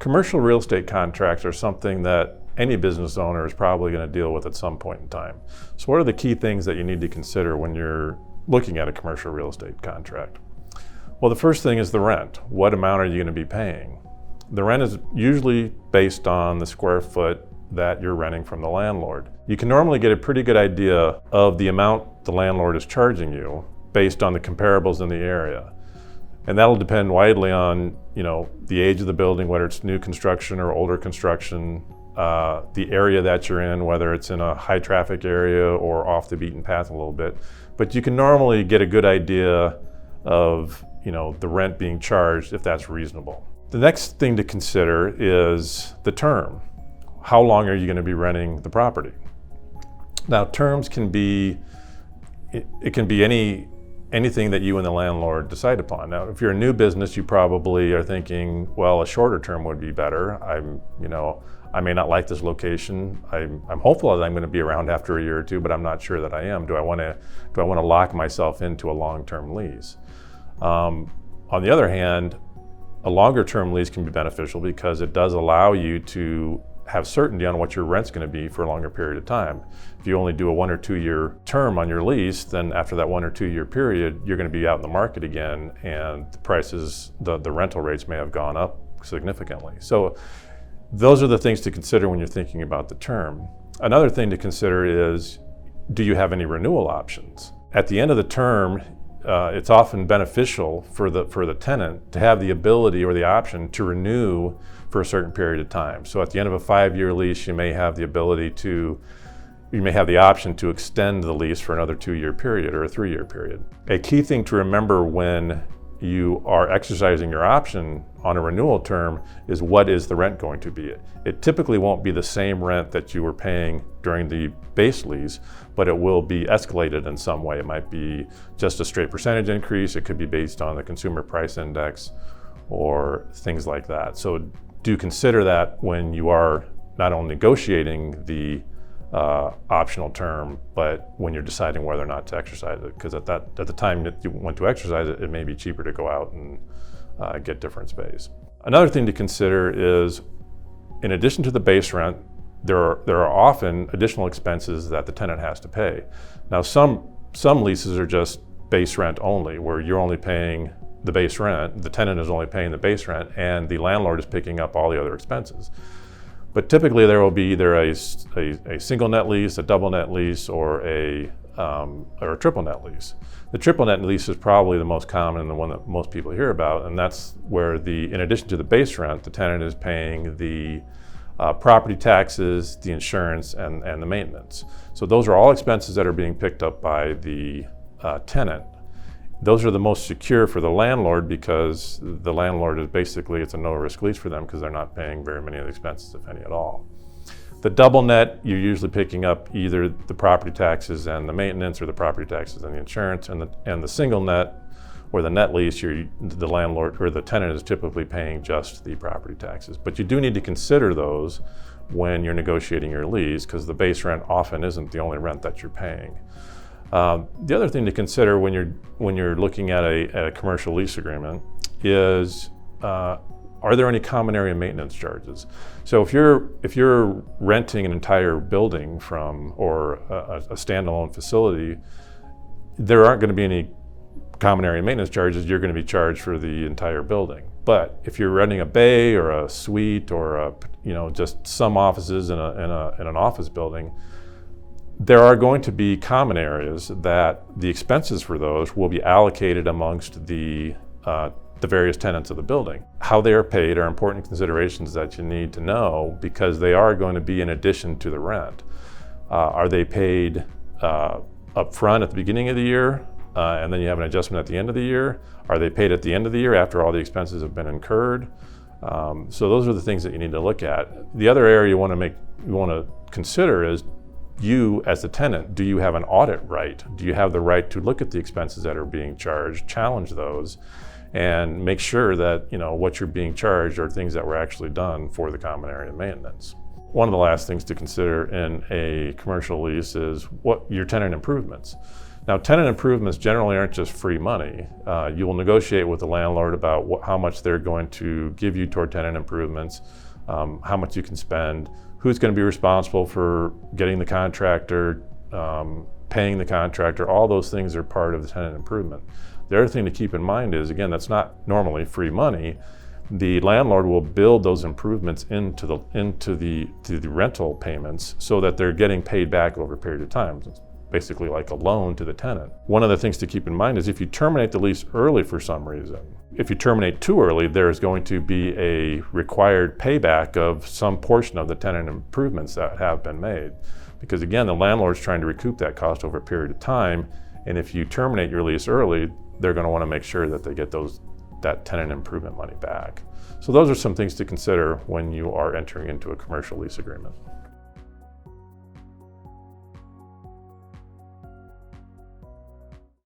Commercial real estate contracts are something that any business owner is probably going to deal with at some point in time. So what are the key things that you need to consider when you're looking at a commercial real estate contract? Well, the first thing is the rent. What amount are you going to be paying? The rent is usually based on the square foot that you're renting from the landlord. You can normally get a pretty good idea of the amount the landlord is charging you based on the comparables in the area. And that'll depend widely on, the age of the building, whether it's new construction or older construction, the area that you're in, whether it's in a high traffic area or off the beaten path a little bit. But you can normally get a good idea of, the rent being charged if that's reasonable. The next thing to consider is the term. How long are you going to be renting the property? Now, terms can be, it can be anything that you and the landlord decide upon. Now, if you're a new business, you probably are thinking, well, a shorter term would be better. I may not like this location. I'm hopeful that I'm going to be around after a year or two, but I'm not sure that I am. Do I want to lock myself into a long-term lease? On the other hand, a longer-term lease can be beneficial because it does allow you to have certainty on what your rent's going to be for a longer period of time. If you only do a 1 or 2 year term on your lease, then after that 1 or 2 year period, you're going to be out in the market again, and the prices, the rental rates may have gone up significantly. So those are the things to consider when you're thinking about the term. Another thing to consider is, do you have any renewal options? At the end of the term, it's often beneficial for the tenant to have the ability or the option to renew for a certain period of time. So at the end of a 5-year lease, you may have the option to extend the lease for another 2-year period or a 3-year period. A key thing to remember when you are exercising your option on a renewal term is, what is the rent going to be? It typically won't be the same rent that you were paying during the base lease, but it will be escalated in some way. It might be just a straight percentage increase. It could be based on the consumer price index or things like that. So do consider that when you are not only negotiating the optional term, but when you're deciding whether or not to exercise it, because at the time that you want to exercise it, it may be cheaper to go out and get different space. Another thing to consider is, in addition to the base rent, there are often additional expenses that the tenant has to pay. Now, some leases are just base rent only, where you're only paying the base rent, the tenant is only paying the base rent, and the landlord is picking up all the other expenses. But typically there will be either a single net lease, a double net lease, or a triple net lease. The triple net lease is probably the most common and the one that most people hear about, and that's where in addition to the base rent, the tenant is paying the property taxes, the insurance, and the maintenance. So those are all expenses that are being picked up by the tenant. Those are the most secure for the landlord, because the landlord is basically, it's a no-risk lease for them because they're not paying very many of the expenses, if any at all. The double net, you're usually picking up either the property taxes and the maintenance, or the property taxes and the insurance, and the single net, or the net lease, the landlord or the tenant is typically paying just the property taxes. But you do need to consider those when you're negotiating your lease, because the base rent often isn't the only rent that you're paying. The other thing to consider when you're looking at a commercial lease agreement is, are there any common area maintenance charges? So if you're renting an entire building or a standalone facility, there aren't going to be any common area maintenance charges. You're going to be charged for the entire building. But if you're renting a bay or a suite or just some offices in an office building, there are going to be common areas that the expenses for those will be allocated amongst the various tenants of the building. How they are paid are important considerations that you need to know, because they are going to be in addition to the rent. Are they paid up front at the beginning of the year, and then you have an adjustment at the end of the year? Are they paid at the end of the year after all the expenses have been incurred? So those are the things that you need to look at. The other area you want to consider is, you as the tenant, do you have an audit right? Do you have the right to look at the expenses that are being charged, challenge those, and make sure that what you're being charged are things that were actually done for the common area maintenance? One of the last things to consider in a commercial lease is what your tenant improvements. Now, tenant improvements generally aren't just free money. You will negotiate with the landlord about how much they're going to give you toward tenant improvements, how much you can spend, who's going to be responsible for getting the contractor, paying the contractor. All those things are part of the tenant improvement. The other thing to keep in mind is, again, that's not normally free money. The landlord will build those improvements into the rental payments so that they're getting paid back over a period of time. It's basically like a loan to the tenant. One of the things to keep in mind is if you terminate the lease early for some reason, if you terminate too early, there's going to be a required payback of some portion of the tenant improvements that have been made. Because again, the landlord's trying to recoup that cost over a period of time, and if you terminate your lease early, they're going to want to make sure that they get that tenant improvement money back. So those are some things to consider when you are entering into a commercial lease agreement.